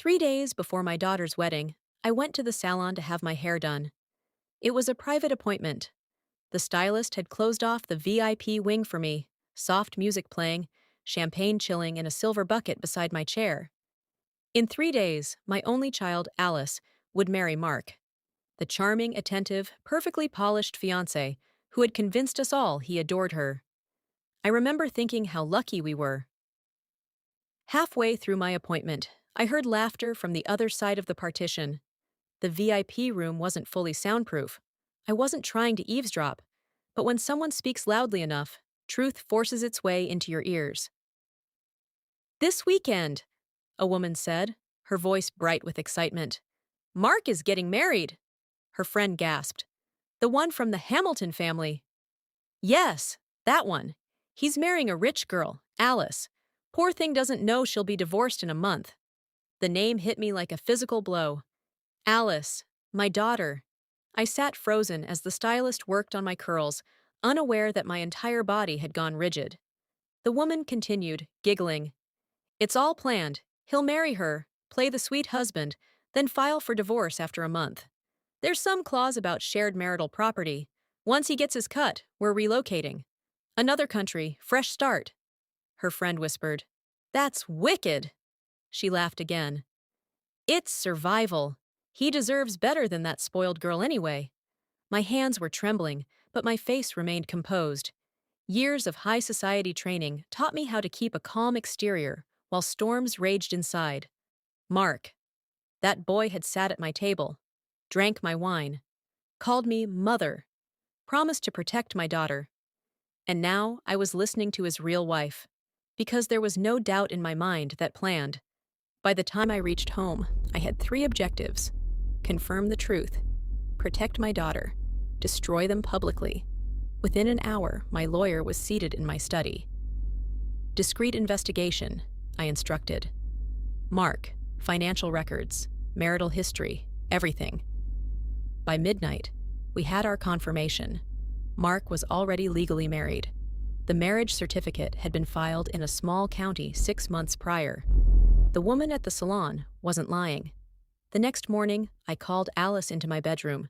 3 days before my daughter's wedding, I went to the salon to have my hair done. It was a private appointment. The stylist had closed off the VIP wing for me, soft music playing, champagne chilling in a silver bucket beside my chair. In 3 days, my only child, Alice, would marry Mark, the charming, attentive, perfectly polished fiancé who had convinced us all he adored her. I remember thinking how lucky we were. Halfway through my appointment, I heard laughter from the other side of the partition. The VIP room wasn't fully soundproof. I wasn't trying to eavesdrop, but when someone speaks loudly enough, truth forces its way into your ears. "This weekend," a woman said, her voice bright with excitement. "Mark is getting married." Her friend gasped. "The one from the Hamilton family." "Yes, that one. He's marrying a rich girl, Alice. Poor thing doesn't know she'll be divorced in a month." The name hit me like a physical blow. Alice, my daughter. I sat frozen as the stylist worked on my curls, unaware that my entire body had gone rigid. The woman continued, giggling. "It's all planned. He'll marry her, play the sweet husband, then file for divorce after a month. There's some clause about shared marital property. Once he gets his cut, we're relocating. Another country, fresh start." Her friend whispered. "That's wicked." She laughed again. "It's survival. He deserves better than that spoiled girl anyway." My hands were trembling, but my face remained composed. Years of high society training taught me how to keep a calm exterior while storms raged inside. Mark. That boy had sat at my table, drank my wine, called me mother, promised to protect my daughter. And now I was listening to his real wife, because there was no doubt in my mind that planned. By the time I reached home, I had 3 objectives: confirm the truth, protect my daughter, destroy them publicly. Within an hour, my lawyer was seated in my study. Discreet investigation, I instructed. Mark, financial records, marital history, everything. By midnight, we had our confirmation. Mark was already legally married. The marriage certificate had been filed in a small county 6 months prior. The woman at the salon wasn't lying. The next morning, I called Alice into my bedroom.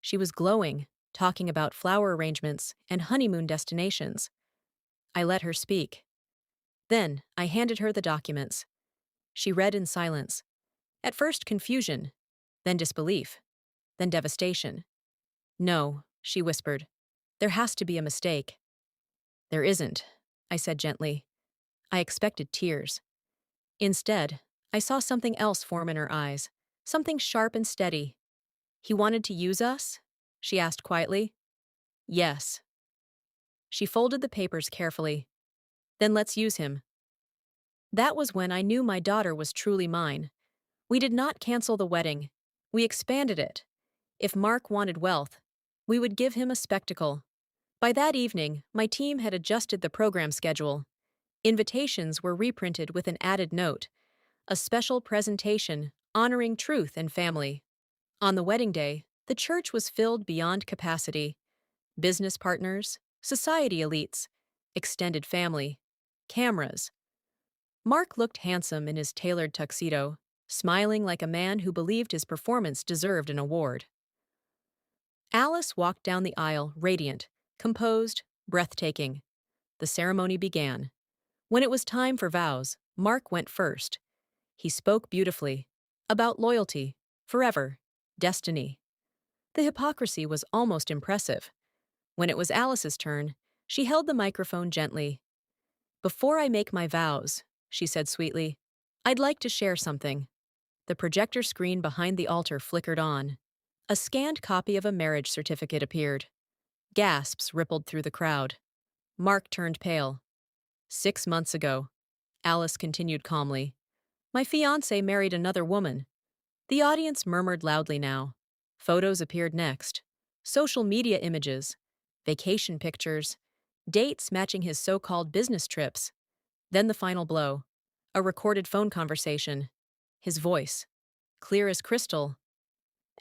She was glowing, talking about flower arrangements and honeymoon destinations. I let her speak. Then, I handed her the documents. She read in silence. At first confusion, then disbelief, then devastation. "No," she whispered. "There has to be a mistake." "There isn't," I said gently. I expected tears. Instead, I saw something else form in her eyes, something sharp and steady. "He wanted to use us?" she asked quietly. "Yes." She folded the papers carefully. "Then let's use him." That was when I knew my daughter was truly mine. We did not cancel the wedding. We expanded it. If Mark wanted wealth, we would give him a spectacle. By that evening, my team had adjusted the program schedule. Invitations were reprinted with an added note: a special presentation honoring truth and family. On the wedding day, the church was filled beyond capacity. Business partners, society elites, extended family, cameras. Mark looked handsome in his tailored tuxedo, smiling like a man who believed his performance deserved an award. Alice walked down the aisle, radiant, composed, breathtaking. The ceremony began. When it was time for vows, Mark went first. He spoke beautifully, about loyalty, forever, destiny. The hypocrisy was almost impressive. When it was Alice's turn, she held the microphone gently. "Before I make my vows," she said sweetly, "I'd like to share something." The projector screen behind the altar flickered on. A scanned copy of a marriage certificate appeared. Gasps rippled through the crowd. Mark turned pale. "6 months ago," Alice continued calmly, "my fiancé married another woman." The audience murmured loudly now. Photos appeared next. Social media images, vacation pictures, dates matching his so-called business trips. Then the final blow. A recorded phone conversation. His voice, clear as crystal.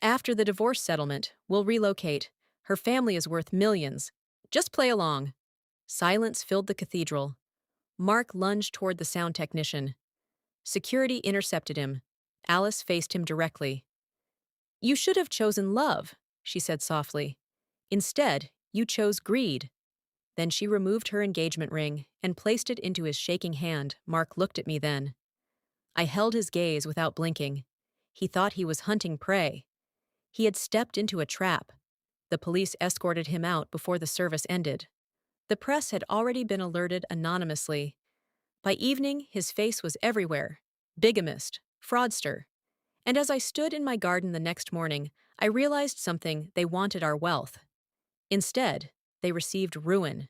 "After the divorce settlement, we'll relocate. Her family is worth millions. Just play along." Silence filled the cathedral. Mark lunged toward the sound technician. Security intercepted him. Alice faced him directly. You should have chosen love, she said softly. Instead, you chose greed. Then she removed her engagement ring and placed it into his shaking hand. Mark looked at me then. I held his gaze without blinking. He thought he was hunting prey. He had stepped into a trap. The police escorted him out before the service ended. The press had already been alerted anonymously. By evening, his face was everywhere. Bigamist, fraudster. And as I stood in my garden the next morning, I realized something: they wanted our wealth. Instead, they received ruin.